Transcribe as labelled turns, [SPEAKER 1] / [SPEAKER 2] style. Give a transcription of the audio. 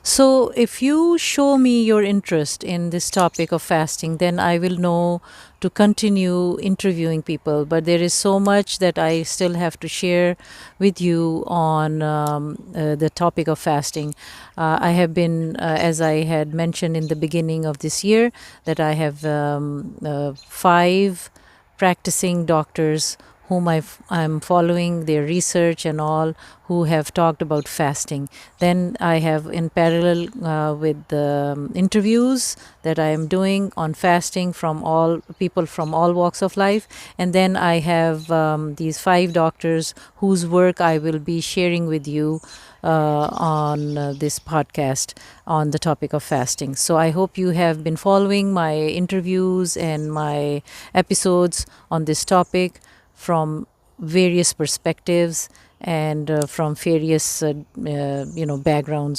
[SPEAKER 1] So, if you show me your interest in this topic of fasting, then I will know to continue interviewing people. But there is so much that I still have to share with you on the topic of fasting. I have been, as I had mentioned in the beginning of this year, that I have five practicing doctors whom I'm following their research and all, who have talked about fasting. Then I have, in parallel with the interviews that I am doing on fasting from all people from all walks of life, and then I have these five doctors whose work I will be sharing with you on this podcast on the topic of fasting. So I hope you have been following my interviews and my episodes on this topic from various perspectives and from various backgrounds